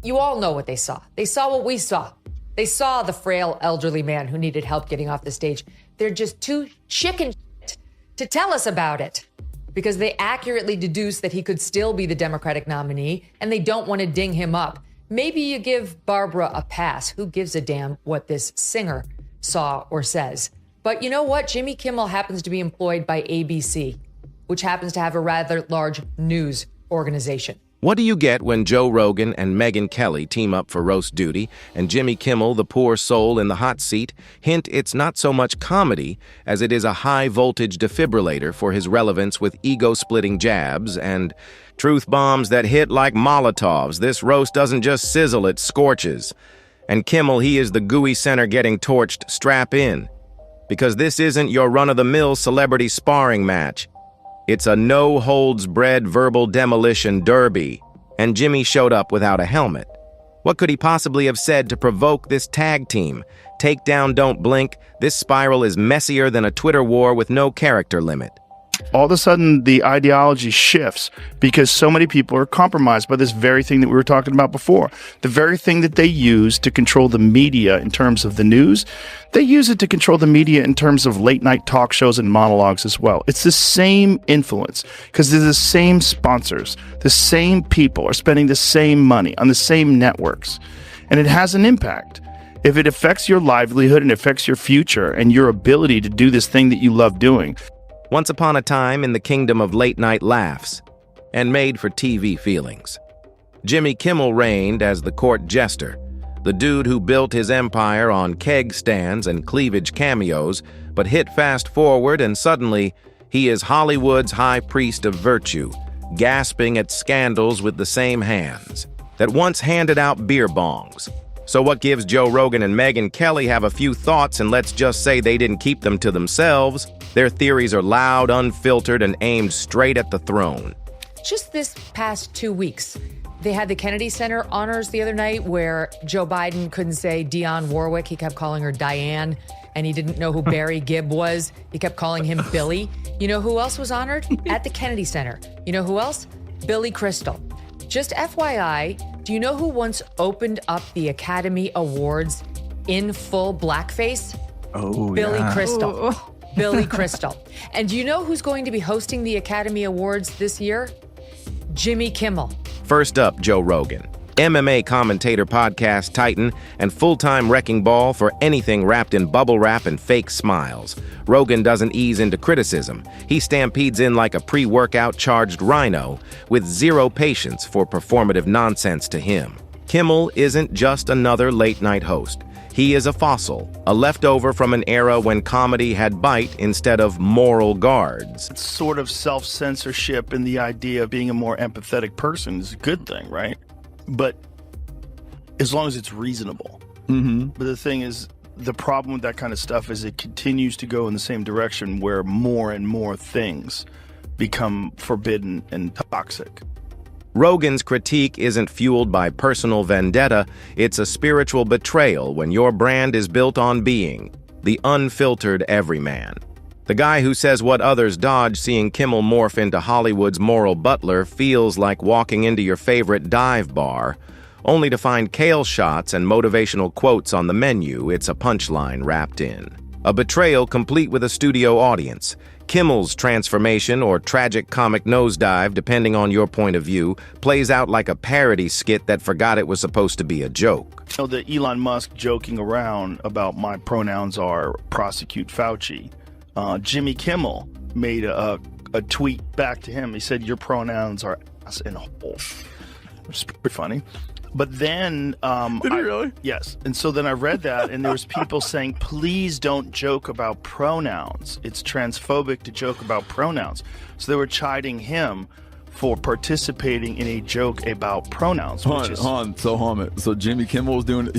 You all know what they saw. They saw what we saw. They saw the frail elderly man who needed help getting off the stage. They're just too chicken shit to tell us about it because they accurately deduce that he could still be the Democratic nominee and they don't want to ding him up. Maybe you give Barbara a pass. Who gives a damn what this singer saw or says? But you know what? Jimmy Kimmel happens to be employed by ABC, which happens to have a rather large news organization. What do you get when Joe Rogan and Megyn Kelly team up for roast duty and Jimmy Kimmel, the poor soul in the hot seat, hint it's not so much comedy as it is a high-voltage defibrillator for his relevance with ego-splitting jabs and truth bombs that hit like Molotovs? This roast doesn't just sizzle, it scorches. And Kimmel, he is the gooey center getting torched. Strap in. Because this isn't your run-of-the-mill celebrity sparring match. It's a no-holds-bred verbal demolition derby, and Jimmy showed up without a helmet. What could he possibly have said to provoke this tag team? Takedown, don't blink. This spiral is messier than a Twitter war with no character limit. All of a sudden, the ideology shifts because so many people are compromised by this very thing that we were talking about before. The very thing that they use to control the media in terms of the news, they use it to control the media in terms of late night talk shows and monologues as well. It's the same influence because they're the same sponsors. The same people are spending the same money on the same networks. And it has an impact. If it affects your livelihood and affects your future and your ability to do this thing that you love doing. Once upon a time in the kingdom of late-night laughs, and made for TV feelings. Jimmy Kimmel reigned as the court jester, the dude who built his empire on keg stands and cleavage cameos, but hit fast forward and suddenly he is Hollywood's high priest of virtue, gasping at scandals with the same hands that once handed out beer bongs. So what gives Joe Rogan and Megyn Kelly have a few thoughts, and let's just say they didn't keep them to themselves. Their theories are loud, unfiltered, and aimed straight at the throne. Just this past 2 weeks, they had the Kennedy Center honors the other night where Joe Biden couldn't say Dionne Warwick. He kept calling her Diane, and he didn't know who Barry Gibb was. He kept calling him Billy. You know who else was honored? At the Kennedy Center. You know who else? Billy Crystal. Just FYI, do you know who once opened up the Academy Awards in full blackface? Oh, Billy yeah. Crystal. Billy Crystal. And do you know who's going to be hosting the Academy Awards this year? Jimmy Kimmel. First up, Joe Rogan, MMA commentator, podcast titan, and full-time wrecking ball for anything wrapped in bubble wrap and fake smiles. Rogan doesn't ease into criticism. He stampedes in like a pre-workout charged rhino with zero patience for performative nonsense to him. Kimmel isn't just another late-night host. He is a fossil, a leftover from an era when comedy had bite instead of moral guards. It's sort of self-censorship and the idea of being a more empathetic person is a good thing, right? But as long as it's reasonable. Mm-hmm. But the thing is, the problem with that kind of stuff is it continues to go in the same direction where more and more things become forbidden and toxic. Rogan's critique isn't fueled by personal vendetta, it's a spiritual betrayal when your brand is built on being the unfiltered everyman. The guy who says what others dodge, seeing Kimmel morph into Hollywood's moral butler, feels like walking into your favorite dive bar, only to find kale shots and motivational quotes on the menu. It's a punchline wrapped in. A betrayal complete with a studio audience. Kimmel's transformation, or tragic comic nosedive, depending on your point of view, plays out like a parody skit that forgot it was supposed to be a joke. You know, the Elon Musk joking around about my pronouns are prosecute Fauci. Jimmy Kimmel made a tweet back to him. He said, your pronouns are ass and hole. Which is pretty funny. But then... Did he really? Yes. And so then I read that, and there was people saying, please don't joke about pronouns. It's transphobic to joke about pronouns. So they were chiding him for participating in a joke about pronouns. So Jimmy Kimmel was doing it.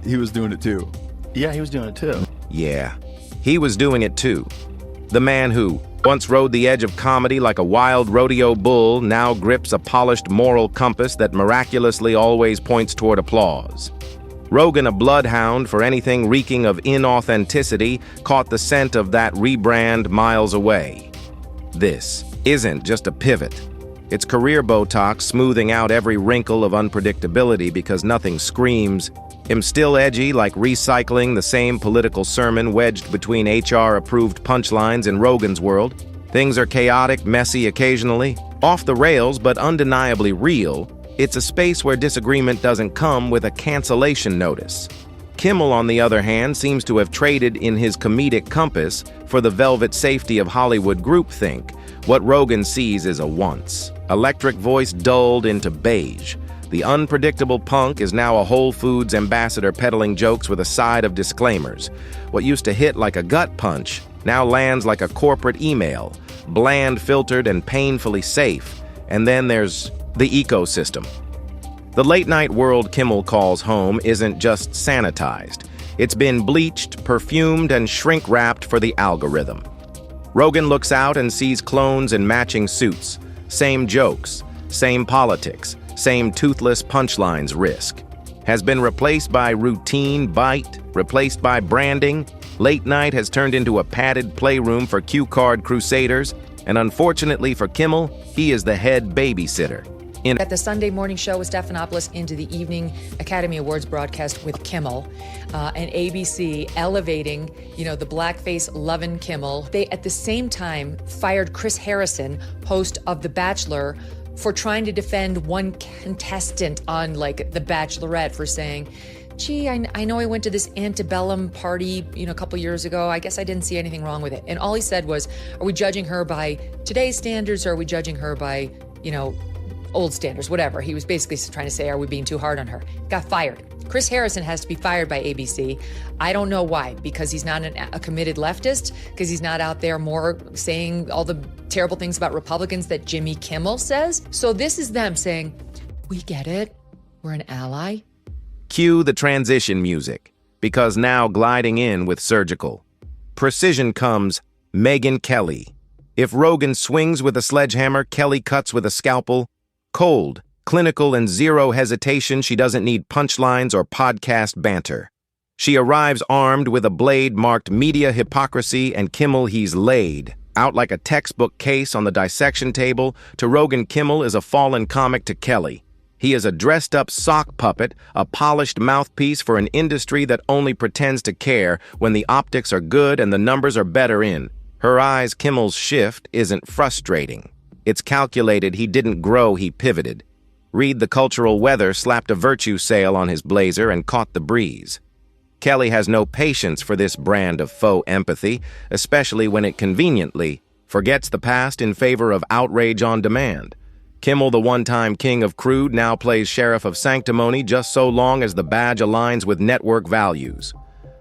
He was doing it too. Yeah, he was doing it too. Yeah, he was doing it too. The man who once rode the edge of comedy like a wild rodeo bull now grips a polished moral compass that miraculously always points toward applause. Rogan, a bloodhound for anything reeking of inauthenticity, caught the scent of that rebrand miles away. This isn't just a pivot. It's career Botox smoothing out every wrinkle of unpredictability because nothing screams, "I'm still edgy," like recycling the same political sermon wedged between HR-approved punchlines in Rogan's world. Things are chaotic, messy occasionally, off the rails but undeniably real. It's a space where disagreement doesn't come with a cancellation notice. Kimmel, on the other hand, seems to have traded in his comedic compass for the velvet safety of Hollywood groupthink. What Rogan sees is a once. Electric voice dulled into beige. The unpredictable punk is now a Whole Foods ambassador peddling jokes with a side of disclaimers. What used to hit like a gut punch now lands like a corporate email, bland, filtered, and painfully safe. And then there's the ecosystem. The late-night world Kimmel calls home isn't just sanitized. It's been bleached, perfumed, and shrink-wrapped for the algorithm. Rogan looks out and sees clones in matching suits. Same jokes, same politics, same toothless punchlines risk. Has been replaced by routine bite, replaced by branding. Late night has turned into a padded playroom for cue card crusaders, and unfortunately for Kimmel, he is the head babysitter. At the Sunday morning show with Stephanopoulos into the evening Academy Awards broadcast with Kimmel, and ABC elevating, the blackface lovin' Kimmel. They, at the same time, fired Chris Harrison, host of The Bachelor, for trying to defend one contestant on, The Bachelorette for saying, gee, I know I went to this antebellum party, a couple years ago. I guess I didn't see anything wrong with it. And all he said was, are we judging her by today's standards, or are we judging her by, old standards, whatever. He was basically trying to say, are we being too hard on her? Got fired. Chris Harrison has to be fired by ABC. I don't know why, because he's not a committed leftist, because he's not out there more saying all the terrible things about Republicans that Jimmy Kimmel says. So this is them saying, we get it. We're an ally. Cue the transition music, because now gliding in with surgical precision comes Megyn Kelly. If Rogan swings with a sledgehammer, Kelly cuts with a scalpel. Cold, clinical, and zero hesitation. She doesn't need punchlines or podcast banter. She arrives armed with a blade marked media hypocrisy, and Kimmel he's laid. Out like a textbook case on the dissection table, to Rogan, Kimmel is a fallen comic to Kelly. He is a dressed-up sock puppet, a polished mouthpiece for an industry that only pretends to care when the optics are good and the numbers are better in. Her eyes, Kimmel's shift isn't frustrating. It's calculated. He didn't grow, he pivoted. Read the cultural weather slapped a virtue sail on his blazer and caught the breeze. Kelly has no patience for this brand of faux empathy, especially when it conveniently forgets the past in favor of outrage on demand. Kimmel, the one-time king of crude, now plays sheriff of sanctimony just so long as the badge aligns with network values.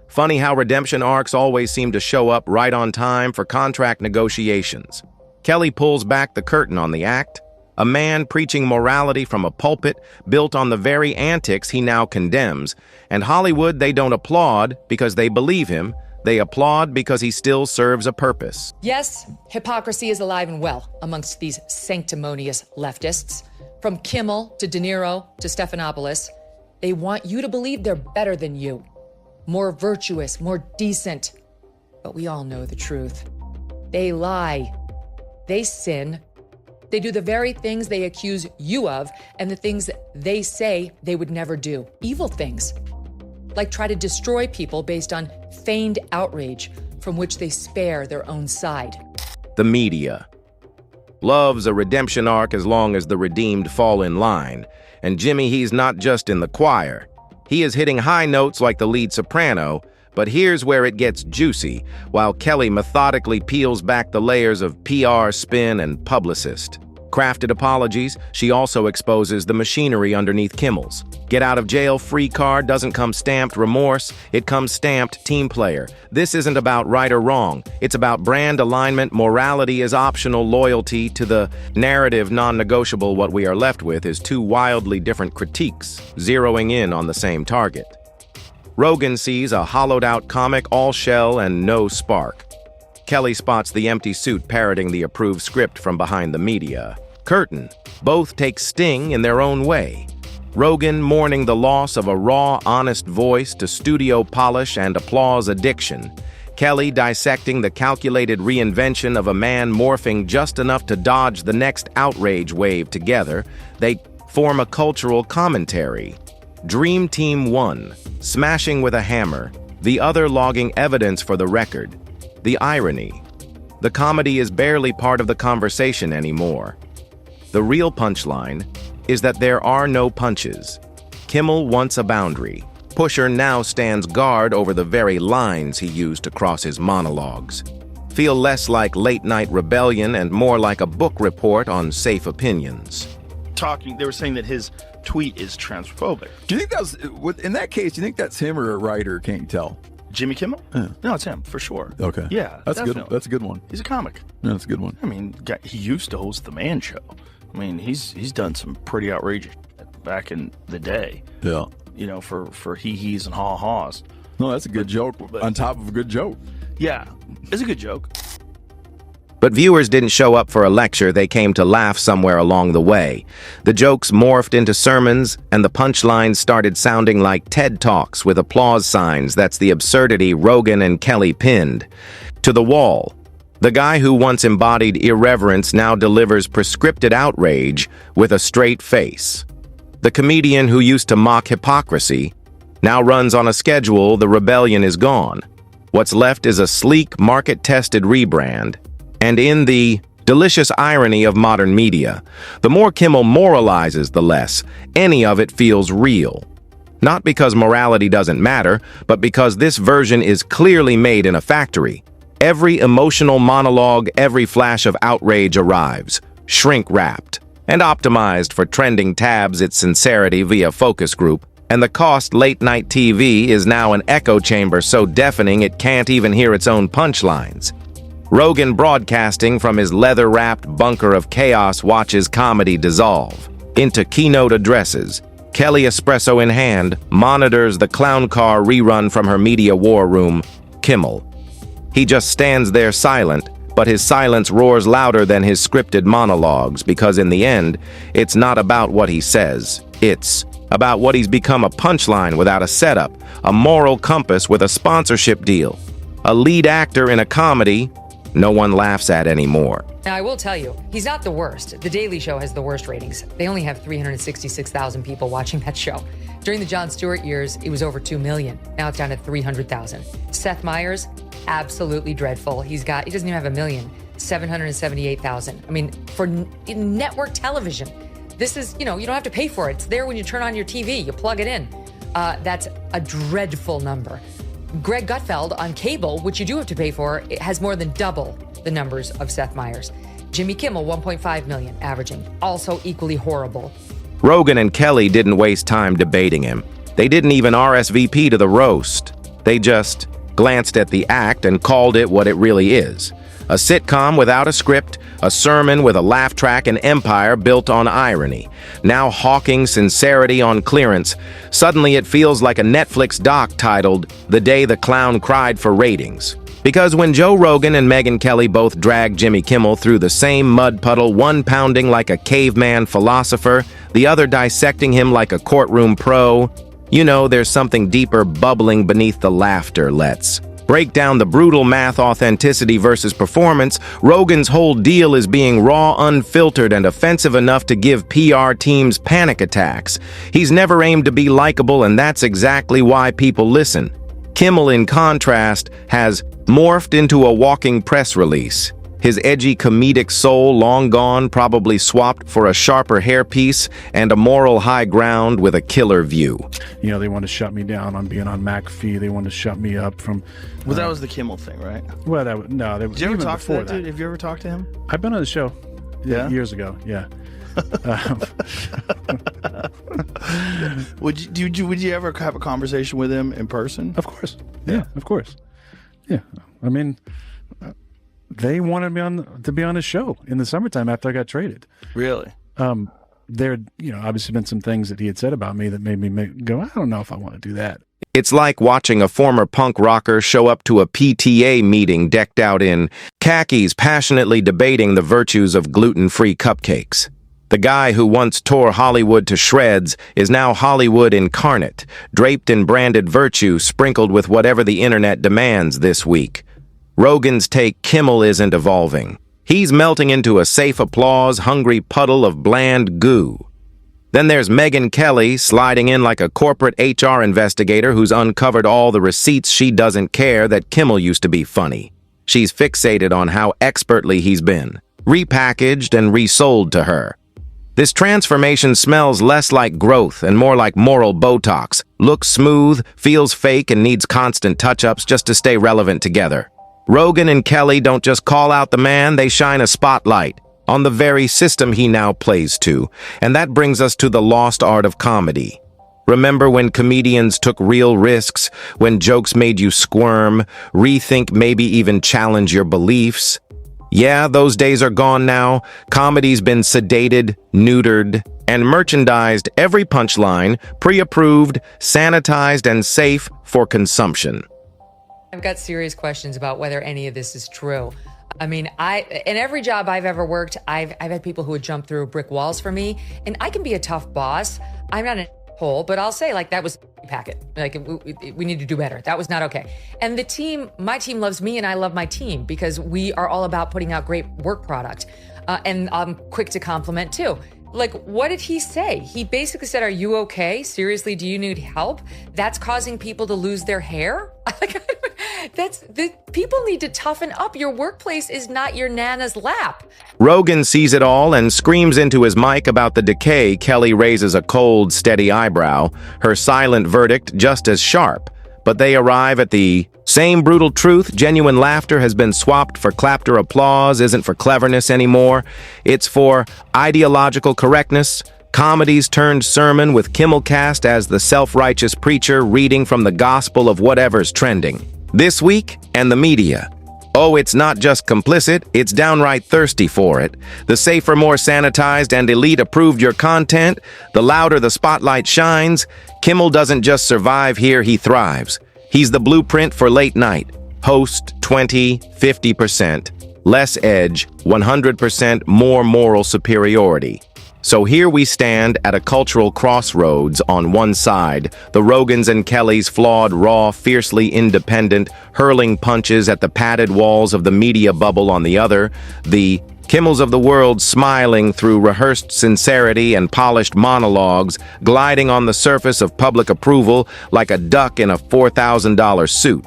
Funny how redemption arcs always seem to show up right on time for contract negotiations. Kelly pulls back the curtain on the act, a man preaching morality from a pulpit built on the very antics he now condemns, and Hollywood, they don't applaud because they believe him, they applaud because he still serves a purpose. Yes, hypocrisy is alive and well amongst these sanctimonious leftists. From Kimmel to De Niro to Stephanopoulos, they want you to believe they're better than you, more virtuous, more decent. But we all know the truth. They lie. They sin. They do the very things they accuse you of and the things they say they would never do. Evil things, like try to destroy people based on feigned outrage from which they spare their own side. The media loves a redemption arc as long as the redeemed fall in line. And Jimmy, he's not just in the choir. He is hitting high notes like the lead soprano, but here's where it gets juicy, while Kelly methodically peels back the layers of PR, spin, and publicist. Crafted apologies, she also exposes the machinery underneath Kimmel's. Get out of jail free card doesn't come stamped remorse, it comes stamped team player. This isn't about right or wrong, it's about brand alignment. Morality is optional, loyalty to the narrative non-negotiable. What we are left with is two wildly different critiques, zeroing in on the same target. Rogan sees a hollowed-out comic, all shell and no spark. Kelly spots the empty suit parroting the approved script from behind the media curtain. Both take sting in their own way. Rogan mourning the loss of a raw, honest voice to studio polish and applause addiction. Kelly dissecting the calculated reinvention of a man morphing just enough to dodge the next outrage wave together, they form a cultural commentary. Dream Team 1, smashing with a hammer, the other logging evidence for the record. The irony. The comedy is barely part of the conversation anymore. The real punchline is that there are no punches. Kimmel wants a boundary. Pusher now stands guard over the very lines he used to cross his monologues. Feel less like late-night rebellion and more like a book report on safe opinions. They were saying that his tweet is transphobic. Do you think that's, in that case, do you think that's him or a writer? Can't tell. Jimmy Kimmel? Yeah. No, it's him, for sure. Okay. Yeah, That's definitely. good. That's a good one. He's a comic. Yeah, that's a good one. I mean, he used to host The Man Show. I mean, he's done some pretty outrageous shit back in the day. Yeah. You know, for he-he's and ha-ha's. No, that's a good joke on top of a good joke. Yeah, it's a good joke. But viewers didn't show up for a lecture, they came to laugh somewhere along the way. The jokes morphed into sermons, and the punchlines started sounding like TED Talks with applause signs. That's the absurdity Rogan and Kelly pinned to the wall. The guy who once embodied irreverence now delivers prescripted outrage with a straight face. The comedian who used to mock hypocrisy now runs on a schedule. The rebellion is gone. What's left is a sleek, market-tested rebrand. And in the delicious irony of modern media, the more Kimmel moralizes, the less any of it feels real. Not because morality doesn't matter, but because this version is clearly made in a factory. Every emotional monologue, every flash of outrage arrives, shrink-wrapped, and optimized for trending tabs its sincerity via focus group. And the cost late-night TV is now an echo chamber so deafening it can't even hear its own punchlines. Rogan, broadcasting from his leather-wrapped bunker of chaos, watches comedy dissolve into keynote addresses. Kelly, espresso in hand, monitors the clown car rerun from her media war room. Kimmel. He just stands there silent, but his silence roars louder than his scripted monologues because in the end, it's not about what he says. It's about what he's become, a punchline without a setup, a moral compass with a sponsorship deal, a lead actor in a comedy no one laughs at anymore. Now, I will tell you, he's not the worst. The Daily Show has the worst ratings. They only have 366,000 people watching that show. During the Jon Stewart years, it was over 2 million. Now it's down to 300,000. Seth Meyers, absolutely dreadful. He doesn't even have 1 million, 778,000. I mean, for network television, this is, you don't have to pay for it. It's there when you turn on your TV, you plug it in. That's a dreadful number. Greg Gutfeld on cable, which you do have to pay for, it has more than double the numbers of Seth Meyers. Jimmy Kimmel, 1.5 million averaging, also equally horrible. Rogan and Kelly didn't waste time debating him. They didn't even RSVP to the roast. They just glanced at the act and called it what it really is. A sitcom without a script, a sermon with a laugh track, an empire built on irony. Now hawking sincerity on clearance, suddenly it feels like a Netflix doc titled The Day the Clown Cried for Ratings. Because when Joe Rogan and Megyn Kelly both drag Jimmy Kimmel through the same mud puddle, one pounding like a caveman philosopher, the other dissecting him like a courtroom pro, there's something deeper bubbling beneath the laughter. Let's break down the brutal math, authenticity versus performance. Rogan's whole deal is being raw, unfiltered, and offensive enough to give PR teams panic attacks. He's never aimed to be likable, and that's exactly why people listen. Kimmel, in contrast, has morphed into a walking press release. His edgy comedic soul, long gone, probably swapped for a sharper hairpiece and a moral high ground with a killer view. They want to shut me down on being on McAfee. They want to shut me up from... Well, that was the Kimmel thing, right? Well, did you ever talk to that dude? Have you ever talked to him? I've been on the show years ago, yeah. Would you ever have a conversation with him in person? Of course. Yeah, of course. Yeah. I mean... They wanted me to be on a show in the summertime after I got traded. Really? There, obviously been some things that he had said about me that made me go, I don't know if I want to do that. It's like watching a former punk rocker show up to a PTA meeting decked out in khakis, passionately debating the virtues of gluten-free cupcakes. The guy who once tore Hollywood to shreds is now Hollywood incarnate, draped in branded virtue, sprinkled with whatever the internet demands this week. Rogan's take Kimmel isn't evolving. He's melting into a safe applause, hungry puddle of bland goo. Then there's Megyn Kelly sliding in like a corporate HR investigator who's uncovered all the receipts she doesn't care that Kimmel used to be funny. She's fixated on how expertly he's been, repackaged and resold to her. This transformation smells less like growth and more like moral Botox, looks smooth, feels fake, and needs constant touch-ups just to stay relevant together. Rogan and Kelly don't just call out the man, they shine a spotlight on the very system he now plays to, and that brings us to the lost art of comedy. Remember when comedians took real risks, when jokes made you squirm, rethink, maybe even challenge your beliefs? Yeah, those days are gone now. Comedy's been sedated, neutered, and merchandised, every punchline, pre-approved, sanitized, and safe for consumption. I've got serious questions about whether any of this is true. I mean, in every job I've ever worked, I've had people who would jump through brick walls for me, and I can be a tough boss. I'm not an asshole, but I'll say, like, that was a packet. Like, we need to do better. That was not okay. And the team, my team loves me, and I love my team because we are all about putting out great work product. And I'm quick to compliment too. Like, what did he say? He basically said, "Are you okay? Seriously, do you need help?" That's causing people to lose their hair? People need to toughen up. Your workplace is not your nana's lap. Rogan sees it all and screams into his mic about the decay. Kelly raises a cold, steady eyebrow, her silent verdict just as sharp. But they arrive at the same brutal truth. Genuine laughter has been swapped for claptor applause, isn't for cleverness anymore. It's for ideological correctness. Comedies turned sermon with Kimmel cast as the self-righteous preacher reading from the gospel of whatever's trending. This week, and the media. Oh, it's not just complicit, it's downright thirsty for it. The safer, more sanitized, and elite-approved your content, the louder the spotlight shines. Kimmel doesn't just survive here, he thrives. He's the blueprint for late night. Host 20, 50%. Less edge, 100% more moral superiority. So here we stand at a cultural crossroads. On one side, the Rogans and Kellys, flawed, raw, fiercely independent, hurling punches at the padded walls of the media bubble. On the other, the Kimmels of the world, smiling through rehearsed sincerity and polished monologues, gliding on the surface of public approval like a duck in a $4,000 suit.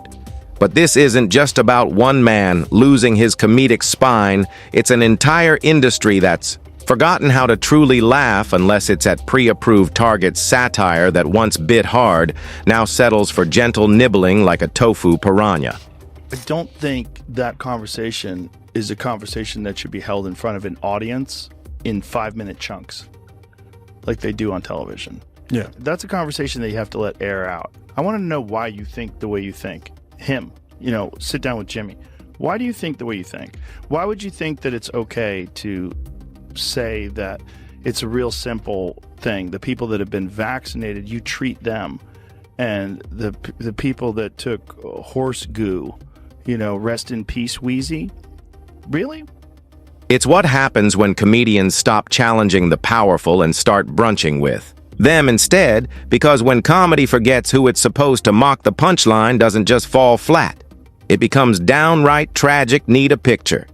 But this isn't just about one man losing his comedic spine. It's an entire industry that's forgotten how to truly laugh unless it's at pre-approved target satire that once bit hard, now settles for gentle nibbling like a tofu piranha. I don't think that conversation is a conversation that should be held in front of an audience in 5-minute chunks like they do on television. Yeah. That's a conversation that you have to let air out. I want to know why you think the way you think. Sit down with Jimmy. Why do you think the way you think? Why would you think that it's okay to say that it's a real simple thing? The people that have been vaccinated, you treat them, and the people that took horse goo, rest in peace, Wheezy. Really? It's what happens when comedians stop challenging the powerful and start brunching with them instead, because when comedy forgets who it's supposed to mock, the punchline doesn't just fall flat. It becomes downright tragic. Need a picture.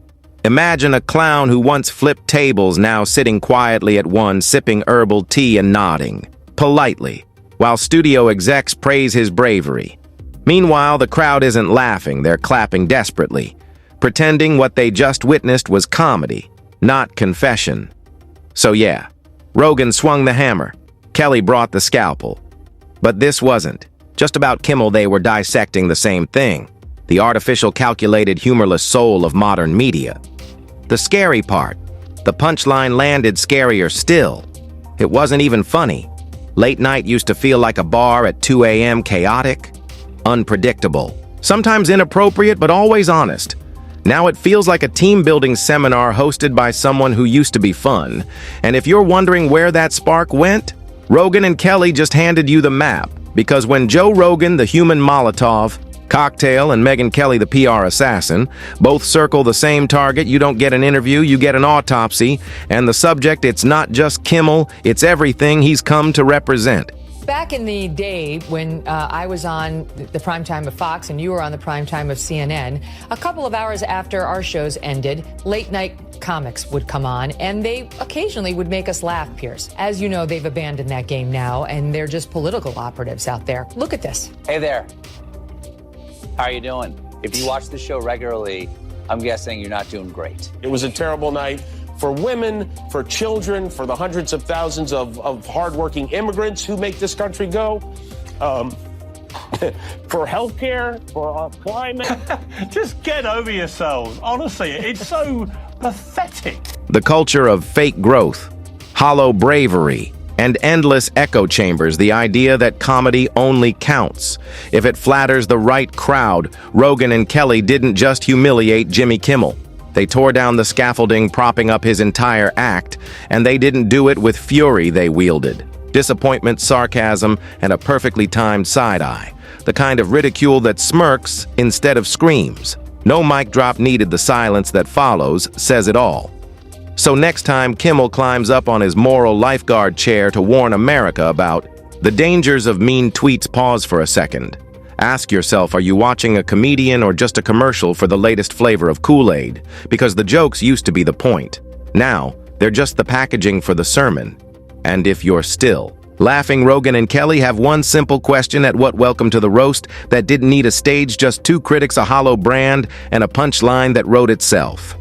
Imagine a clown who once flipped tables now sitting quietly at one, sipping herbal tea and nodding politely, while studio execs praise his bravery. Meanwhile, the crowd isn't laughing, they're clapping desperately, pretending what they just witnessed was comedy, not confession. So yeah, Rogan swung the hammer, Kelly brought the scalpel. But this wasn't just about Kimmel. They were dissecting the same thing, the artificial, calculated, humorless soul of modern media. The scary part, the punchline landed scarier still. It wasn't even funny. Late night used to feel like a bar at 2 a.m., chaotic, unpredictable, sometimes inappropriate, but always honest. Now it feels like a team-building seminar hosted by someone who used to be fun. And if you're wondering where that spark went, Rogan and Kelly just handed you the map. Because when Joe Rogan, the human Molotov cocktail, and Megyn Kelly, the PR assassin, both circle the same target, you don't get an interview, you get an autopsy. And the subject, it's not just Kimmel, it's everything he's come to represent. Back in the day when I was on the prime time of Fox and you were on the prime time of CNN, a couple of hours after our shows ended, late night comics would come on, and they occasionally would make us laugh, Pierce. As you know, they've abandoned that game now, and they're just political operatives out there. Look at this. Hey there. How are you doing? If you watch the show regularly, I'm guessing you're not doing great. It was a terrible night for women, for children, for the hundreds of thousands of hardworking immigrants who make this country go, for healthcare, for our climate. Just get over yourselves. Honestly, it's so pathetic. The culture of fake growth, hollow bravery, and endless echo chambers, the idea that comedy only counts if it flatters the right crowd. Rogan and Kelly didn't just humiliate Jimmy Kimmel. They tore down the scaffolding propping up his entire act, and they didn't do it with fury they wielded. Disappointment, sarcasm, and a perfectly timed side-eye. The kind of ridicule that smirks instead of screams. No mic drop needed, the silence that follows says it all. So next time Kimmel climbs up on his moral lifeguard chair to warn America about the dangers of mean tweets, pause for a second. Ask yourself, are you watching a comedian or just a commercial for the latest flavor of Kool-Aid? Because the jokes used to be the point. Now, they're just the packaging for the sermon. And if you're still laughing, Rogan and Kelly have one simple question at what welcome to the roast that didn't need a stage, just two critics, a hollow brand, and a punchline that wrote itself.